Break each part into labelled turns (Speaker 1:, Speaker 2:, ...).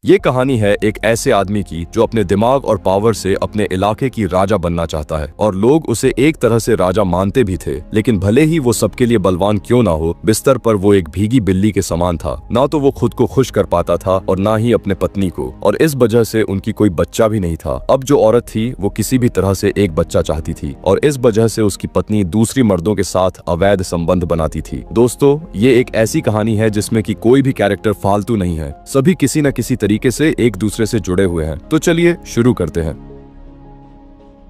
Speaker 1: ये कहानी है एक ऐसे आदमी की जो अपने दिमाग और पावर से अपने इलाके की राजा बनना चाहता है और लोग उसे एक तरह से राजा मानते भी थे। लेकिन भले ही वो सबके लिए बलवान क्यों ना हो, बिस्तर पर वो एक भीगी बिल्ली के समान था। ना तो वो खुद को खुश कर पाता था और ना ही अपने पत्नी को, और इस वजह से उनकी कोई बच्चा भी नहीं था। अब जो औरत थी वो किसी भी तरह से एक बच्चा चाहती थी और इस वजह से उसकी पत्नी दूसरी मर्दों के साथ अवैध संबंध बनाती थी। दोस्तों, ये एक ऐसी कहानी है जिसमें कि कोई भी कैरेक्टर फालतू नहीं है, सभी किसी न किसी तरीके से एक दूसरे से जुड़े हुए हैं। तो चलिए शुरू करते हैं।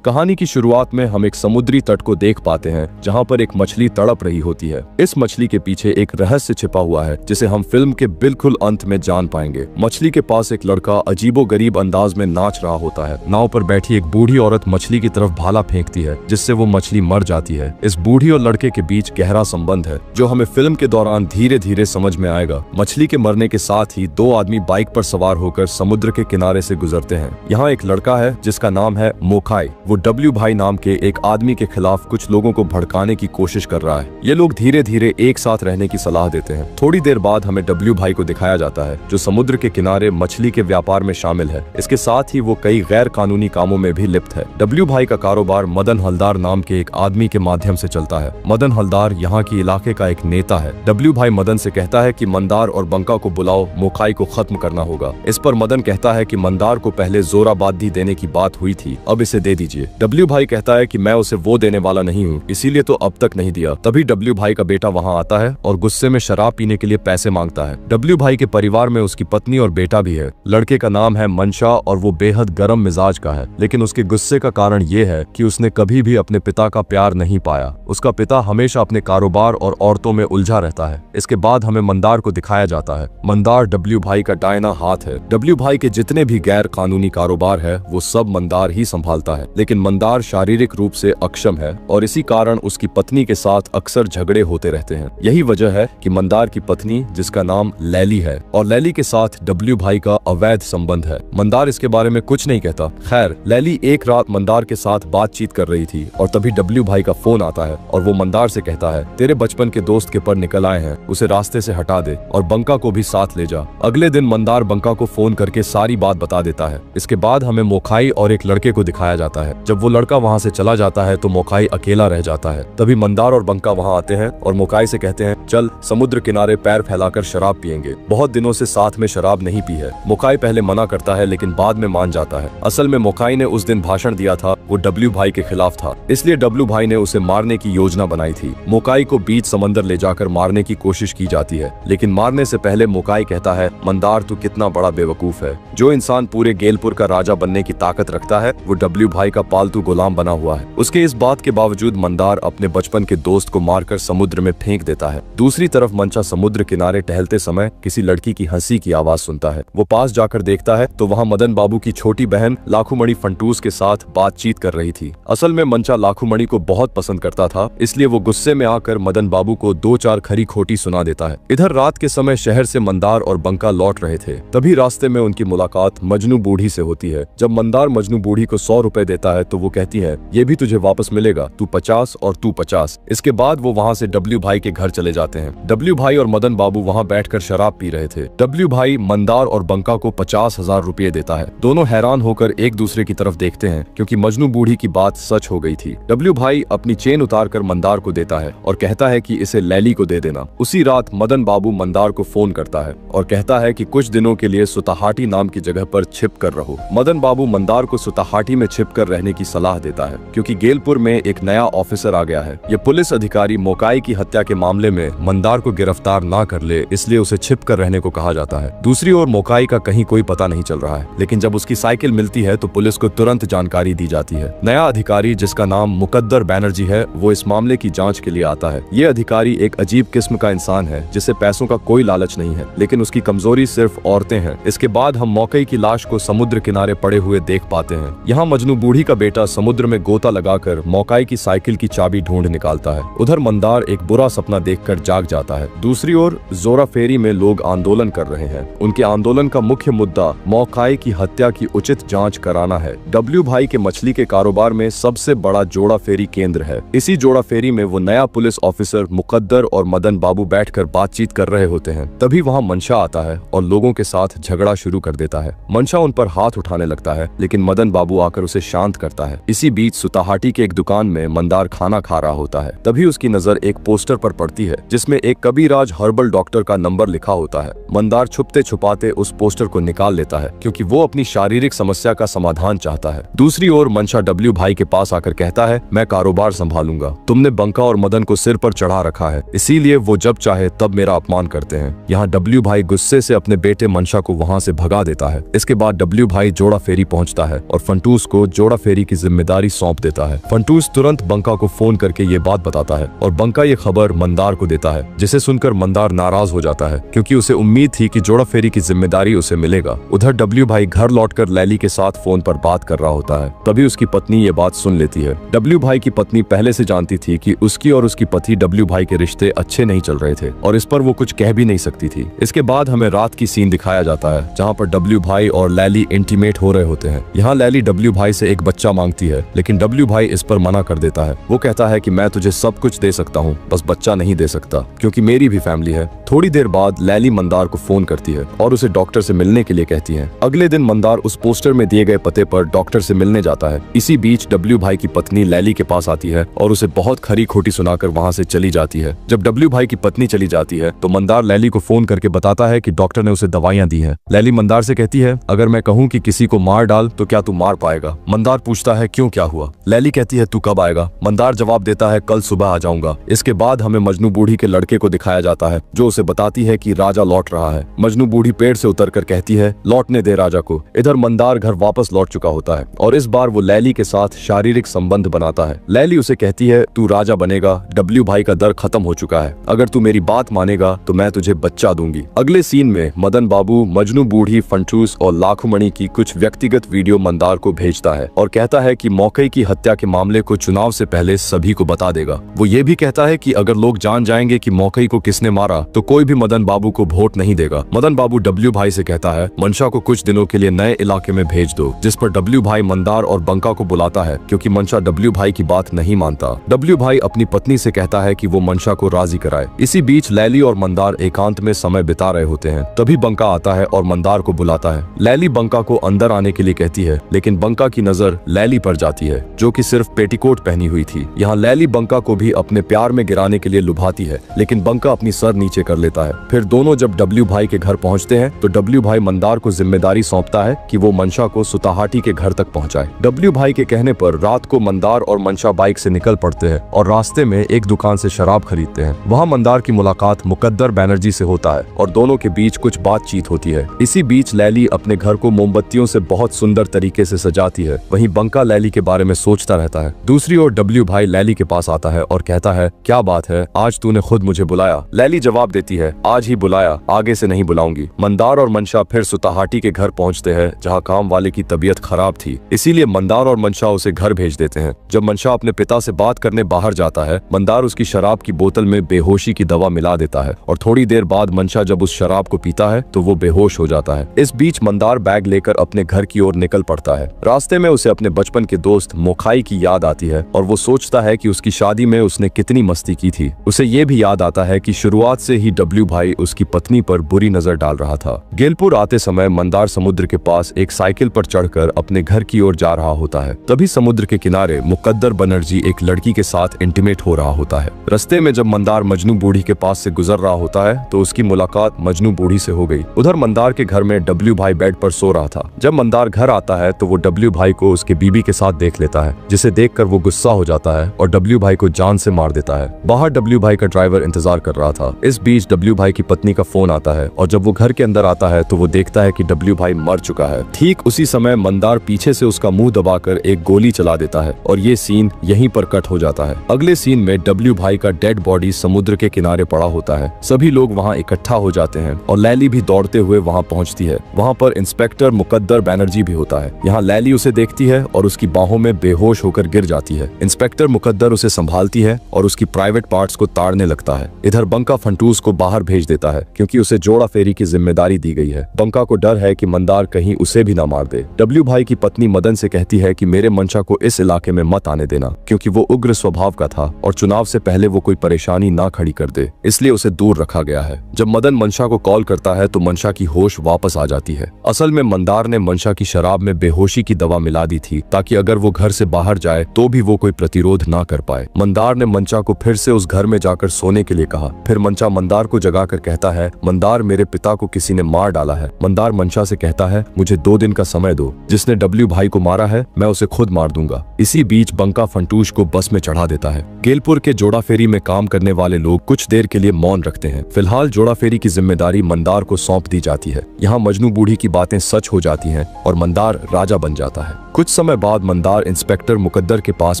Speaker 1: कहानी की शुरुआत में हम एक समुद्री तट को देख पाते हैं जहां पर एक मछली तड़प रही होती है। इस मछली के पीछे एक रहस्य छिपा हुआ है जिसे हम फिल्म के बिल्कुल अंत में जान पाएंगे। मछली के पास एक लड़का अजीबोगरीब अंदाज में नाच रहा होता है। नाव पर बैठी एक बूढ़ी औरत मछली की तरफ भाला फेंकती है जिससे वो मछली मर जाती है। इस बूढ़ी और लड़के के बीच गहरा संबंध है जो हमें फिल्म के दौरान धीरे धीरे समझ में आएगा। मछली के मरने के साथ ही दो आदमी बाइक पर सवार होकर समुद्र के किनारे से गुजरते हैं। यहाँ एक लड़का है जिसका नाम है मोकाई। वो डब्ल्यू भाई नाम के एक आदमी के खिलाफ कुछ लोगों को भड़काने की कोशिश कर रहा है। ये लोग धीरे धीरे एक साथ रहने की सलाह देते हैं। थोड़ी देर बाद हमें डब्ल्यू भाई को दिखाया जाता है जो समुद्र के किनारे मछली के व्यापार में शामिल है। इसके साथ ही वो कई गैर कानूनी कामों में भी लिप्त है। डब्ल्यू भाई का कारोबार मदन हलदार नाम के एक आदमी के माध्यम से चलता है। मदन हलदार यहाँ की इलाके का एक नेता है। डब्ल्यू भाई मदन से कहता है कि मंदार और बंका को बुलाओ, मोकाई को खत्म करना होगा। इस पर मदन कहता है कि मंदार को पहले जोराबादी देने की बात हुई थी, अब इसे दे दीजिए। डब्ल्यू भाई कहता है कि मैं उसे वो देने वाला नहीं हूँ, इसीलिए तो अब तक नहीं दिया। तभी डब्ल्यू भाई का बेटा वहाँ आता है और गुस्से में शराब पीने के लिए पैसे मांगता है। डब्ल्यू भाई के परिवार में उसकी पत्नी और बेटा भी है। लड़के का नाम है मंशा और वो बेहद गर्म मिजाज का है, लेकिन उसके गुस्से का कारण ये है कि उसने कभी भी अपने पिता का प्यार नहीं पाया। उसका पिता हमेशा अपने कारोबार और औरतों में उलझा रहता है। इसके बाद हमें मंदार को दिखाया जाता है। मंदार डब्ल्यू भाई का दाहिना हाथ है। डब्ल्यू भाई के जितने भी गैर कानूनी कारोबार है वो सब मंदार ही संभालता है, लेकिन मंदार शारीरिक रूप से अक्षम है और इसी कारण उसकी पत्नी के साथ अक्सर झगड़े होते रहते हैं। यही वजह है कि मंदार की पत्नी, जिसका नाम लैली है, और लैली के साथ डब्ल्यू भाई का अवैध संबंध है। मंदार इसके बारे में कुछ नहीं कहता। खैर, लैली एक रात मंदार के साथ बातचीत कर रही थी और तभी डब्ल्यू भाई का फोन आता है और वो मंदार से कहता है, तेरे बचपन के दोस्त के पर निकल आए हैं, उसे रास्ते से हटा दे और बंका को भी साथ ले जा। अगले दिन मंदार बंका को फोन करके सारी बात बता देता है। इसके बाद हमें मोकाई और एक लड़के को दिखाया जाता है। जब वो लड़का वहाँ से चला जाता है तो मोकाई अकेला रह जाता है। तभी मंदार और बंका वहाँ आते हैं और मोकाई से कहते हैं, चल समुद्र किनारे पैर फैलाकर शराब पियेंगे, बहुत दिनों से साथ में शराब नहीं पी है। मोकाई पहले मना करता है लेकिन बाद में मान जाता है। असल में मोकाई ने उस दिन भाषण दिया था वो डब्ल्यू भाई के खिलाफ था, इसलिए डब्ल्यू भाई ने उसे मारने की योजना बनाई थी। मोकाई को बीच समंदर ले जाकर मारने की कोशिश की जाती है, लेकिन मारने से पहले मोकाई कहता है, मंदार तू कितना बड़ा बेवकूफ है। जो इंसान पूरे गेलपुर का राजा बनने की ताकत रखता है वो डब्ल्यू भाई का पालतू गुलाम बना हुआ है। उसके इस बात के बावजूद मंदार अपने बचपन के दोस्त को मारकर समुद्र में फेंक देता है। दूसरी तरफ मंचा समुद्र किनारे टहलते समय किसी लड़की की हंसी की आवाज सुनता है। वो पास जाकर देखता है तो वहाँ मदन बाबू की छोटी बहन लाखूमणि फंटूस के साथ बातचीत कर रही थी। असल में मंचा लाखूमणि को बहुत पसंद करता था, इसलिए वो गुस्से में आकर मदन बाबू को दो चार खरी खोटी सुना देता है। इधर रात के समय शहर से मंदार और बंका लौट रहे थे। तभी रास्ते में उनकी मुलाकात मजनू बूढ़ी से होती है। जब मंदार मजनू बूढ़ी को 100 रुपए देता है तो वो कहती है, ये भी तुझे वापस मिलेगा, तू 50 और तू 50। इसके बाद वो वहाँ से डब्ल्यू भाई के घर चले जाते हैं। डब्ल्यू भाई और मदन बाबू वहाँ बैठकर शराब पी रहे थे। डब्ल्यू भाई मंदार और बंका को 50,000 रुपए देता है। दोनों हैरान होकर एक दूसरे की तरफ देखते हैं क्योंकि मजनू बूढ़ी की बात सच हो गई थी। डब्ल्यू भाई अपनी चेन उतारकर मंदार को देता है और कहता है कि इसे लैली को दे देना। उसी रात मदन बाबू मंदार को फोन करता है और कहता है कि कुछ दिनों के लिए सुताहाटी नाम की जगह पर छिप कर रहो। मदन बाबू मंदार को सुताहाटी में छिप कर रहने की सलाह देता है क्योंकि गेलपुर में एक नया ऑफिसर आ गया है। ये पुलिस अधिकारी मोकाई की हत्या के मामले में मंदार को गिरफ्तार ना कर ले, इसलिए उसे छिप कर रहने को कहा जाता है। दूसरी ओर मोकाई का कहीं कोई पता नहीं चल रहा है, लेकिन जब उसकी साइकिल मिलती है तो पुलिस को तुरंत जानकारी दी जाती है। नया अधिकारी जिसका नाम मुकद्दर बैनर्जी है वो इस मामले की जांच के लिए आता है। ये अधिकारी एक अजीब किस्म का इंसान है जिसे पैसों का कोई लालच नहीं है, लेकिन उसकी कमजोरी सिर्फ औरतें हैं। इसके बाद हम मोकाई की लाश को समुद्र किनारे पड़े हुए देख पाते हैं। यहाँ मजनू बूढ़ी का बेटा समुद्र में गोता लगाकर मौकाई की साइकिल की चाबी ढूंढ निकालता है। उधर मंदार एक बुरा सपना देखकर जाग जाता है। दूसरी ओर जोरा फेरी में लोग आंदोलन कर रहे हैं। उनके आंदोलन का मुख्य मुद्दा मौकाई की हत्या की उचित जांच कराना है। डब्ल्यू भाई के मछली के कारोबार में सबसे बड़ा जोड़ा फेरी केंद्र है। इसी जोड़ा फेरी में वो नया पुलिस ऑफिसर मुकद्दर और मदन बाबू बैठकर बातचीत कर रहे होते हैं। तभी वहाँ मनशा आता है और लोगों के साथ झगड़ा शुरू कर देता है। मनशा उन पर हाथ उठाने लगता है, लेकिन मदन बाबू आकर उसे शांत करता है। इसी बीच सुताहाटी के एक दुकान में मंदार खाना खा रहा होता है। तभी उसकी नजर एक पोस्टर पर पड़ती है जिसमें एक कबीराज हर्बल डॉक्टर का नंबर लिखा होता है। मंदार छुपते छुपाते उस पोस्टर को निकाल लेता है क्योंकि वो अपनी शारीरिक समस्या का समाधान चाहता है। दूसरी ओर मनशा डब्ल्यू भाई के पास आकर कहता है, मैं कारोबार संभालूंगा। तुमने बंका और मदन को सिर पर चढ़ा रखा है, इसीलिए वो जब चाहे तब मेरा अपमान करते हैं। यहाँ डब्ल्यू भाई गुस्से से अपने बेटे मनशा को वहाँ से भगा देता है। इसके बाद डब्ल्यू भाई जोड़ा फेरी पहुँचता है और फंटूस को जोड़ा फेरी की जिम्मेदारी सौंप देता है। फंटूस तुरंत बंका को फोन करके ये बात बताता है और बंका ये खबर मंदार को देता है, जिसे सुनकर मंदार नाराज हो जाता है क्योंकि उसे उम्मीद थी कि जोड़ा फेरी की जिम्मेदारी उसे मिलेगा। उधर डब्ल्यू भाई घर लौटकर लैली के साथ फोन पर बात कर रहा होता है। तभी उसकी पत्नी ये बात सुन लेती है। डब्ल्यू भाई की पत्नी पहले से जानती थी कि उसकी और उसकी पति डब्ल्यू भाई के रिश्ते अच्छे नहीं चल रहे थे और इस पर वो कुछ कह भी नहीं सकती थी। इसके बाद हमें रात की सीन दिखाया जाता है जहाँ पर डब्ल्यू भाई और लैली इंटीमेट हो रहे होते हैं। यहाँ लैली डब्ल्यू भाई से एक बच्चा मांगती है, लेकिन डब्ल्यू भाई इस पर मना कर देता है। वो कहता है कि मैं तुझे सब कुछ दे सकता हूँ, बस बच्चा नहीं दे सकता क्योंकि मेरी भी फैमिली है। थोड़ी देर बाद लैली मंदार को फोन करती है और उसे डॉक्टर से मिलने के लिए कहती है। अगले दिन मंदार उस पोस्टर में दिए गए पते पर डॉक्टर से मिलने जाता है। इसी बीच डब्ल्यू भाई की पत्नी लैली के पास आती है और उसे बहुत खरी खोटी सुनाकर वहाँ से चली जाती है। जब डब्ल्यू भाई की पत्नी चली जाती है तो मंदार लैली को फोन करके बताता है कि डॉक्टर ने उसे दवाइयाँ दी हैं। लैली मंदार से कहती है, अगर मैं कहूँ कि किसी को मार डाल तो क्या तू मार पाएगा? मंदार पूछता है, क्यों, क्या हुआ? लैली कहती है, तू कब आएगा? मंदार जवाब देता है, कल सुबह आ जाऊंगा। इसके बाद हमें मजनू बूढ़ी के लड़के को दिखाया जाता है जो उसे बताती है कि राजा लौट रहा है। मजनू बूढ़ी पेड़ से उतरकर कहती है, लौटने दे राजा को। इधर मंदार घर वापस लौट चुका होता है और इस बार वो लैली के साथ शारीरिक संबंध बनाता है। लैली उसे कहती है, तू राजा बनेगा, डब्ल्यू भाई का दर खत्म हो चुका है, अगर तू मेरी बात मानेगा तो मैं तुझे बच्चा दूंगी। अगले सीन में मदन बाबू, मजनू बूढ़ी, फंटूस और लाखुमणि की कुछ व्यक्तिगत वीडियो मंदार को भेजता है और कहता है कि मौके की हत्या के मामले को चुनाव से पहले सभी को बता देगा। वो ये भी कहता है कि अगर लोग जान जाएंगे कि मौके को किसने मारा तो कोई भी मदन बाबू को वोट नहीं देगा। मदन बाबू डब्ल्यू भाई से कहता है, मनशा को कुछ दिनों के लिए नए इलाके में भेज दो, जिस पर डब्ल्यू भाई मंदार और बंका को बुलाता है क्योंकि मनशा डब्ल्यू भाई की बात नहीं मानता। डब्ल्यू भाई अपनी पत्नी से कहता है कि वो मनशा को राजी कराए। इसी बीच लैली और मंदार एकांत में समय बिता रहे होते हैं। तभी बंका आता है और मंदार को बुलाता है। लैली बंका को अंदर आने के लिए कहती है, लेकिन बंका की नजर लैली पर जाती है जो कि सिर्फ पेटीकोट पहनी हुई थी। यहाँ लैली बंका को भी अपने प्यार में गिराने के लिए लुभाती है, लेकिन बंका अपनी सर नीचे कर लेता है। फिर दोनों जब डब्ल्यू भाई के घर पहुँचते हैं तो डब्ल्यू भाई मंदार को जिम्मेदारी सौंपता है कि वो मनशा को सुताहाटी के घर तक पहुँचाए। डब्ल्यू भाई के कहने पर रात को मंदार और मनशा बाइक से निकल पड़ते हैं और रास्ते में एक दुकान से शराब खरीदते हैं। वहाँ मंदार की मुलाकात मुकद्दर बैनर्जी से होता है और दोनों के बीच कुछ बातचीत होती है। इसी बीच लैली अपने घर को मोमबत्तियों से बहुत सुंदर तरीके से सजाती है। वहीं बंका लैली के बारे में सोचता रहता है। दूसरी ओर डब्ल्यू भाई लैली के पास आता है और कहता है, क्या बात है, आज तूने खुद मुझे बुलाया? लैली जवाब देती है, आज ही बुलाया, आगे से नहीं बुलाऊंगी। मंदार और मनशा फिर सुताहाटी के घर पहुंचते हैं जहां काम वाले की तबीयत खराब थी, इसीलिए मंदार और मनशा उसे घर भेज देते हैं। जब मनशा अपने पिता से बात करने बाहर जाता है, मंदार उसकी शराब की बोतल में बेहोशी की दवा मिला देता है और थोड़ी देर बाद मनशा जब उस शराब को पीता है तो वो बेहोश हो जाता है। इस बीच मंदार बैग लेकर अपने घर की ओर निकल पड़ता है। रास्ते में उसे अपने बचपन के दोस्त मोखाई की याद आती है और वो सोचता है कि उसकी शादी में उसने कितनी मस्ती की थी। उसे ये भी याद आता है कि शुरुआत से ही डब्ल्यू भाई उसकी पत्नी पर बुरी नजर डाल रहा था। गेलपुर आते समय मंदार समुद्र के पास एक साइकिल पर चढ़कर अपने घर की ओर जा रहा होता है। तभी समुद्र के किनारे मुकद्दर बनर्जी एक लड़की के साथ इंटीमेट हो रहा होता है। रास्ते में जब मंदार मजनू बूढ़ी के पास से गुजर रहा होता है तो उसकी मुलाकात मजनू बूढ़ी से हो गई। उधर मंदार के घर में डब्ल्यू भाई बेड पर सो रहा था। जब मंदार घर आता है तो वो डब्ल्यू भाई को उसके बीबी के साथ देख लेता है, जिसे देखकर वो गुस्सा हो जाता है और डब्ल्यू भाई को जान से मार देता है। बाहर डब्ल्यू भाई का ड्राइवर इंतजार कर रहा था। इस बीच डब्ल्यू भाई की पत्नी का फोन आता है और जब वो घर के अंदर आता है तो वो देखता है कि डब्ल्यू भाई मर चुका है। ठीक उसी समय मंदार पीछे से उसका मुंह दबाकर एक गोली चला देता है और ये सीन यहीं पर कट हो जाता है। अगले सीन में डब्ल्यू भाई का डेड बॉडी समुद्र के किनारे पड़ा होता है। सभी लोग वहाँ इकट्ठा हो जाते हैं और लैली भी दौड़ते हुए वहाँ पहुँचती है। वहाँ पर इंस्पेक्टर मुकद्दर बैनर्जी भी होता है। यहाँ लैली उसे देखती है है और उसकी बाहों में बेहोश होकर गिर जाती है। इंस्पेक्टर मुकद्दर उसे संभालती है और उसकी प्राइवेट पार्ट्स को ताड़ने लगता है। इधर बंका फंटूस को बाहर भेज देता है क्योंकि उसे जोड़ा फेरी की जिम्मेदारी दी गई है। बंका को डर है कि मंदार कहीं उसे भी ना मार दे। डब्ल्यू भाई की पत्नी मदन से कहती है कि मेरे मंशा को इस इलाके में मत आने देना, क्योंकि वो उग्र स्वभाव का था और चुनाव से पहले वो कोई परेशानी ना खड़ी कर दे, इसलिए उसे दूर रखा गया है। जब मदन मंशा को कॉल करता है तो मंशा की होश वापस आ जाती है। असल में मंदार ने मंशा की शराब में बेहोशी की दवा मिला दी थी ताकि अगर वो घर से बाहर जाए तो भी वो कोई प्रतिरोध ना कर पाए। मंदार ने मंशा को फिर से उस घर में जाकर सोने के लिए कहा। फिर मंशा मंदार को जगाकर कहता है, मंदार मेरे पिता को किसी ने मार डाला है। मंदार मंशा से कहता है, मुझे 2 दिन का समय दो, जिसने डब्ल्यू भाई को मारा है मैं उसे खुद मार दूंगा। इसी बीच बंका फंटूश को बस में चढ़ा देता है। गेलपुर के जोड़ा फेरी में काम करने वाले लोग कुछ देर के लिए मौन रखते हैं। फिलहाल जोड़ा फेरी की जिम्मेदारी मंदार को सौंप दी जाती है। यहाँ मजनू बूढ़ी की बातें सच हो जाती हैं और मंदार राजा बन जाता है। कुछ समय बाद मंदार इंस्पेक्टर मुकद्दर के पास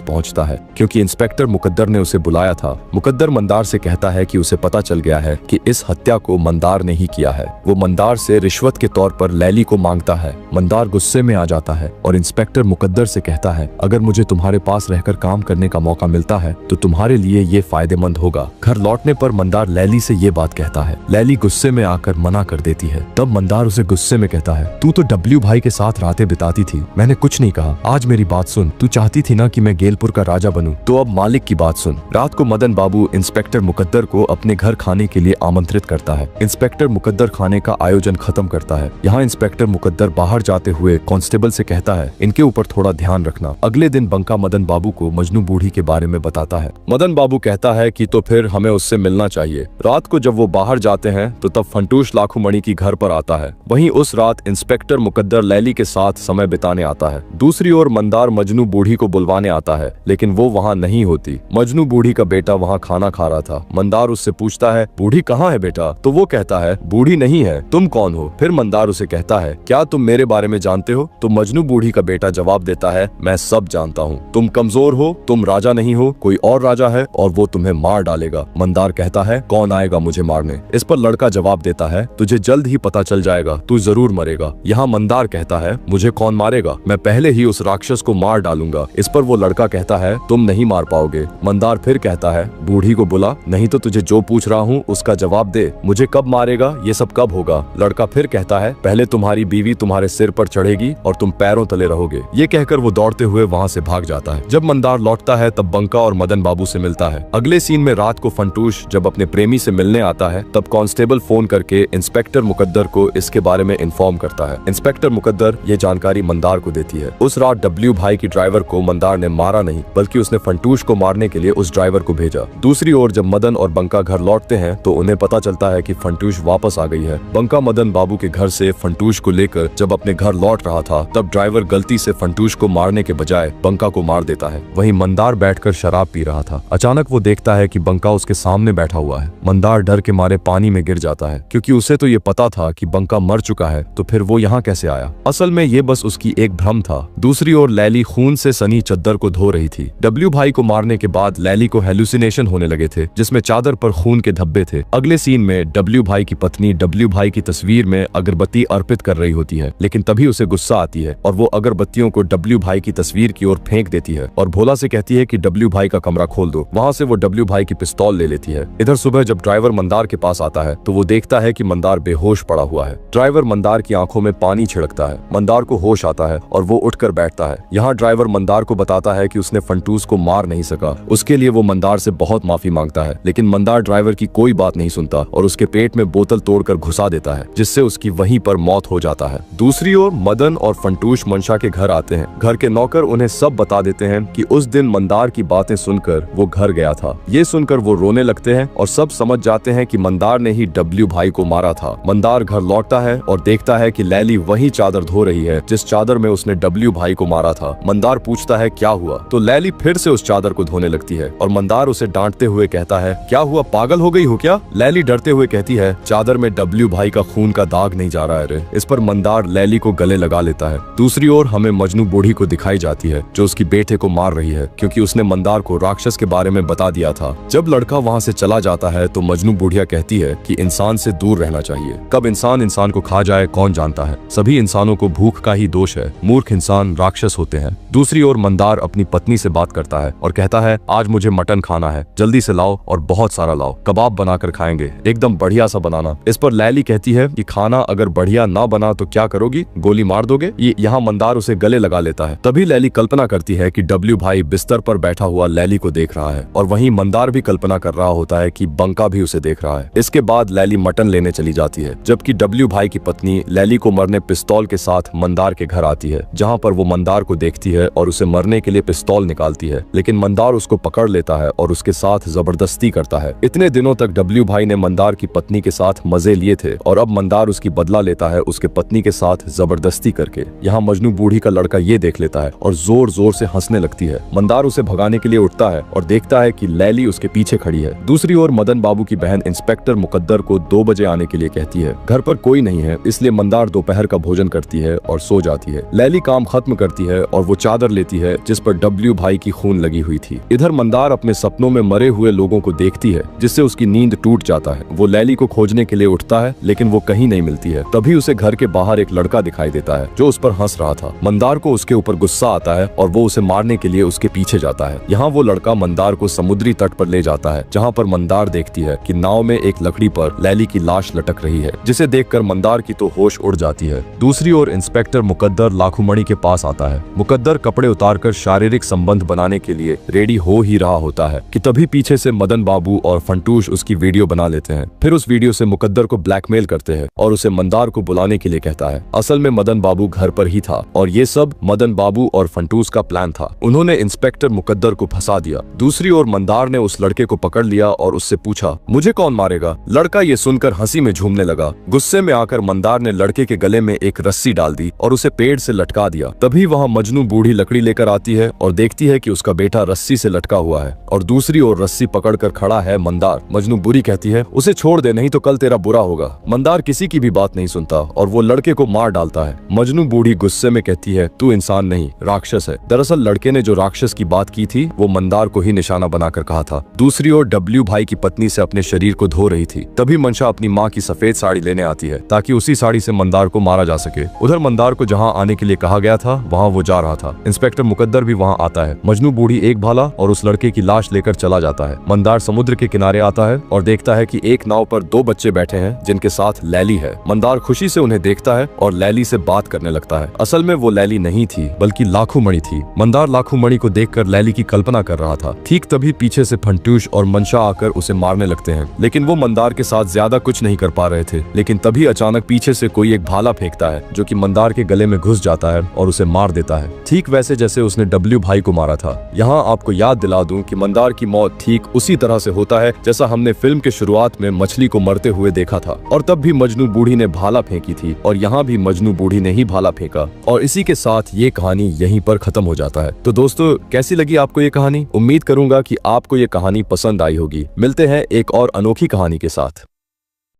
Speaker 1: पहुंचता है क्योंकि इंस्पेक्टर मुकद्दर ने उसे बुलाया था। मुकद्दर मंदार से कहता है कि उसे पता चल गया है कि इस हत्या को मंदार ने ही किया है। वो मंदार से रिश्वत के तौर पर लैली को मांगता है। मंदार गुस्से में आ जाता है और इंस्पेक्टर मुकद्दर से कहता है, अगर मुझे तुम्हारे पास रहकर काम करने का मौका मिलता है तो तुम्हारे लिए ये फायदेमंद होगा। घर लौटने पर मंदार लैली से ये बात कहता है। लैली गुस्से में आकर मना कर देती है। तब मंदार उसे गुस्से में कहता है, तू तो डब्ल्यू भाई के साथ रातें बिताती थी, मैंने कुछ नहीं कहा। आज मेरी बात सुन, तू चाहती थी ना कि मैं गेलपुर का राजा बनूं, तो अब मालिक की बात सुन। रात को मदन बाबू इंस्पेक्टर मुकद्दर को अपने घर खाने के लिए आमंत्रित करता है। इंस्पेक्टर मुकद्दर खाने का आयोजन खत्म करता है। यहाँ इंस्पेक्टर मुकद्दर बाहर जाते हुए कांस्टेबल से कहता है, इनके ऊपर थोड़ा ध्यान रखना। अगले दिन बंका मदन बाबू को मजनू बूढ़ी के बारे में बताता है। मदन बाबू कहता है कि तो फिर हमें उससे मिलना चाहिए। रात को जब वो बाहर जाते हैं तो तब फंटूश लाखूमणि की घर पर आता है। वहीं उस रात इंस्पेक्टर मुकद्दर लैली के साथ समय बिताने आता है। दूसरी ओर मंदार मजनू बूढ़ी को बुलवाने आता है, लेकिन वो वहाँ नहीं होती। मजनू बूढ़ी का बेटा वहाँ खाना खा रहा था। मंदार उससे पूछता है, बूढ़ी कहाँ है बेटा? तो वो कहता है, बूढ़ी नहीं है, तुम कौन हो? फिर मंदार उसे कहता है, क्या तुम मेरे बारे में जानते हो? तो मजनू बूढ़ी का बेटा जवाब देता है, मैं सब जानता हूँ। तुम कमजोर हो, तुम राजा नहीं हो, कोई और राजा है और वो तुम्हें मार डालेगा। मंदार कहता है, कौन आएगा मुझे मारने? इस पर लड़का जवाब देता है, तुझे जल्द ही पता चल जाएगा, तू जरूर मरेगा। यहाँ मंदार कहता है, मुझे कौन मारेगा? मैं पहले ही उस राक्षस को मार डालूंगा। इस पर वो लड़का कहता है, तुम नहीं मार पाओगे। मंदार फिर कहता है, बूढ़ी को बुला, नहीं तो तुझे जो पूछ रहा हूँ उसका जवाब दे। मुझे कब मारेगा? ये सब कब होगा? लड़का फिर कहता है, पहले तुम्हारी बीवी तुम्हारे सिर पर चढ़ेगी और तुम पैरों तले रहोगे। ये कहकर वो दौड़ते हुए वहाँ से भाग जाता है। जब मंदार लौटता है तब बंका और मदन बाबू से मिलता है। अगले सीन में रात को फंटूश जब अपने प्रेमी से मिलने आता है तब कांस्टेबल फोन करके इंस्पेक्टर मुकद्दर को इसके बारे में इन्फॉर्म करता है। इंस्पेक्टर मुकद्दर ये जानकारी मंदार को देती है। उस रात डब्ल्यू भाई की ड्राइवर को मंदार ने मारा नहीं, बल्कि उसने फंटूश को मारने के लिए उस ड्राइवर को भेजा। दूसरी ओर जब मदन और बंका घर लौटते हैं तो उन्हें पता चलता है कि फंटूश वापस आ गई है। बंका मदन बाबू के घर से फंटूश को लेकर जब अपने घर लौट रहा था तब ड्राइवर गलती से फंटूश को मारने के बजाय बंका को मार देता है। वहीं मंदार बैठकर शराब पी रहा था। अचानक वो देखता है कि बंका उसके सामने बैठा हुआ है। मंदार डर के मारे पानी में गिर जाता है, क्योंकि उसे तो ये पता था कि बंका मर चुका है, तो फिर वो यहाँ कैसे आया? असल में ये बस उसकी एक भ्रम था। दूसरी ओर लैली खून से सनी चद्दर को धो रही थी। डब्ल्यू भाई को मारने के बाद लैली को हेलुसिनेशन होने लगे थे, जिसमें चादर पर खून के धब्बे थे। अगले सीन में डब्ल्यू भाई की पत्नी डब्ल्यू भाई की तस्वीर में अगरबत्ती अर्पित कर रही होती है, लेकिन तभी उसे गुस्सा आती है और वो अगरबत्तियों को डब्ल्यू भाई की तस्वीर की ओर फेंक देती है और भोला से कहती है कि डब्ल्यू भाई का कमरा खोल दो। वहाँ से वो डब्ल्यू भाई की पिस्तौल ले लेती है। इधर सुबह जब ड्राइवर मंदार के पास आता है तो वो देखता है कि मंदार बेहोश पड़ा हुआ है। ड्राइवर मंदार की आंखों में पानी छिड़कता है। मंदार को होश आता है और वो उठकर बैठता है। यहाँ ड्राइवर मंदार को बताता है कि उसने फंटूस को मार नहीं सका। उसके लिए वो मंदार से बहुत माफी मांगता है, लेकिन मंदार ड्राइवर की कोई बात नहीं सुनता और उसके पेट में बोतल तोड़कर घुसा देता है, जिससे उसकी वहीं पर मौत हो जाता है। दूसरी ओर मदन और फंटूश मंशा के घर आते हैं। घर के नौकर उन्हें सब बता देते हैं कि उस दिन मंदार की बातें सुनकर वो घर गया था। ये सुनकर वो रोने लगते हैं और सब समझ जाते हैं कि मंदार ने ही डब्ल्यू भाई को मारा था। मंदार घर लौटता है और देखता है कि लैली वही चादर धो रही है जिस चादर में उसने डब्ल्यू भाई को मारा था। मंदार पूछता है क्या हुआ, तो लैली फिर से उस चादर को धोने लगती है और मंदार उसे डांटते हुए कहता है, क्या हुआ, पागल हो गई हो क्या? लैली डरते हुए कहती है, चादर में डब्ल्यू भाई का खून का दाग नहीं जा रहा है रे। इस पर मंदार लैली को गले लगा लेता है। दूसरी ओर हमें मजनू बूढ़ी को दिखाई जाती है जो उसकी बेटे को मार रही है, क्योंकि उसने मंदार को राक्षस के बारे में बता दिया था। जब लड़का वहाँ से चला जाता है तो मजनू बुढ़िया कहती है कि इंसान से दूर रहना चाहिए। कब इंसान को खा जाए कौन जानता है। सभी इंसानों को भूख का ही दोष है। मूर्ख इंसान राक्षस होते हैं। दूसरी ओर मंदार अपनी पत्नी से बात करता है और कहता है, आज मुझे मटन खाना है, जल्दी से लाओ और बहुत सारा लाओ, कबाब बनाकर खाएंगे, एकदम बढ़िया सा बनाना। इस पर लैली कहती है कि खाना अगर बढ़िया ना बना तो क्या करोगी, गोली मार दोगे? यहाँ मंदार उसे गले लगा लेता है। तभी लैली कल्पना करती है कि डब्ल्यू भाई बिस्तर पर बैठा हुआ लैली को देख रहा है और वहीं मंदार भी कल्पना कर रहा होता है कि बंका भी उसे देख रहा है। इसके बाद लैली मटन लेने चली जाती है, जबकि डब्ल्यू भाई की पत्नी लैली को मरने पिस्तौल के साथ मंदार के घर आती है, जहाँ पर वो मंदार को देखती है और उसे मरने के लिए पिस्तौल निकालती है, लेकिन मंदार उसको पकड़ लेता है और उसके साथ जबरदस्ती करता है। इतने दिनों तक डब्ल्यू भाई ने मंदार की पत्नी के साथ मजे लिए थे और अब मंदार उसकी बदला लेता है उसके पत्नी के साथ जबरदस्ती करके। यहाँ मजनू बूढ़ी का लड़का ये देख लेता है और जोर जोर से हंसने लगती है। मंदार उसे भगाने के लिए उठता है और देखता है कि लैली उसके पीछे खड़ी है। दूसरी ओर मदन बाबू की बहन इंस्पेक्टर मुकद्दर को 2 बजे आने के लिए कहती है। घर पर कोई नहीं है, इसलिए मंदार दोपहर का भोजन करती है और सो जाती है। लैली काम खत्म करती है और वो चादर लेती है जिस पर डब्ल्यू भाई की खून लगी हुई थी। इधर मंदार अपने सपनों में मरे हुए लोगों को देखती है, जिससे उसकी नींद टूट जाता है। वो लैली को खोजने के लिए उठता है, लेकिन वो कहीं नहीं मिलती है। तभी उसे घर के बाहर एक लड़का दिखाई देता है जो उस पर हंस रहा था। मंदार को उसके ऊपर गुस्सा आता है और वो उसे मारने के लिए उसके पीछे जाता है। यहाँ वो लड़का मंदार को समुद्री तट पर ले जाता है, जहाँ पर मंदार देखती है कि नाव में एक लकड़ी पर लैली की लाश लटक रही है, जिसे देखकर मंदार की तो होश उड़ जाती है। दूसरी ओर इंस्पेक्टर मुकद्दर लाखूमणि के पास आता है। मुकद्दर कपड़े उतारकर शारीरिक संबंध बनाने के लिए रेडी हो ही रहा होता है कि तभी पीछे से मदन बाबू और फंटूश उसकी वीडियो बना लेते हैं। फिर उस वीडियो से मुकद्दर को ब्लैकमेल करते हैं और उसे मंदार को बुलाने के लिए कहता है। असल में मदन बाबू घर पर ही था और ये सब मदन बाबू और फंटूस का प्लान था। उन्होंने इंस्पेक्टर मुकद्दर को फंसा दिया। दूसरी ओर मंदार ने उस लड़के को पकड़ लिया और उससे पूछा, मुझे कौन मारेगा? लड़का ये सुनकर हंसी में झूमने लगा। गुस्से में आकर मंदार ने लड़के के गले में एक रस्सी डाल दी और उसे पेड़ से लटका दिया। तभी वहाँ मजनू बूढ़ी लकड़ी लेकर आती है और देखती है कि उसका बेटा रस्सी से लटका हुआ है और दूसरी ओर रस्सी पकड़कर खड़ा है मंदार। मजनू बुरी कहती है, उसे छोड़ दे, नहीं तो कल तेरा बुरा होगा। मंदार किसी की भी बात नहीं सुनता और वो लड़के को मार डालता है। मजनू बूढ़ी गुस्से में कहती है, तू इंसान नहीं राक्षस है। दरअसल लड़के ने जो राक्षस की बात की थी वो मंदार को ही निशाना बनाकर कहा था। दूसरी ओर डब्ल्यू भाई की पत्नी से अपने शरीर को धो रही थी। तभी मंशा अपनी माँ की सफेद साड़ी लेने आती है ताकि उसी साड़ी से मंदार को मारा जा सके। उधर मंदार को जहाँ आने के लिए कहा गया था वहाँ वो जा रहा था। इंस्पेक्टर मुकद्दर भी वहाँ आता है। मजनू बूढ़ी एक भाला और उस लड़के की लाश लेकर चला जाता है। मंदार समुद्र के किनारे आता है और देखता है कि एक नाव पर 2 बच्चे बैठे हैं जिनके साथ लैली है। मंदार खुशी से उन्हें देखता है और लैली से बात करने लगता है। असल में वो लैली नहीं थी बल्कि लाखूमणि थी। मंदार लाखूमणि को देखकर लैली की कल्पना कर रहा था। ठीक तभी पीछे से फंटूश और मंशा आकर उसे मारने लगते हैं, लेकिन वो मंदार के साथ ज्यादा कुछ नहीं कर पा रहे थे। लेकिन तभी अचानक पीछे से कोई एक भाला फेंकता है जो कि मंदार के गले में घुस जाता है और उसे मार देता है, ठीक वैसे जैसे उसने डब्ल्यू भाई को मारा था। यहाँ आपको याद दिला दूं कि मंदार की मौत ठीक उसी तरह से होता है जैसा हमने फिल्म के शुरुआत में मछली को मरते हुए देखा था, और तब भी मजनू बूढ़ी ने भाला फेंकी थी और यहाँ भी मजनू बूढ़ी ने ही भाला फेंका। और इसी के साथ ये कहानी यहीं पर खत्म हो जाता है। तो दोस्तों, कैसी लगी आपको ये कहानी? उम्मीद करूंगा कि आपको ये कहानी पसंद आई होगी। मिलते हैं एक और अनोखी कहानी के साथ।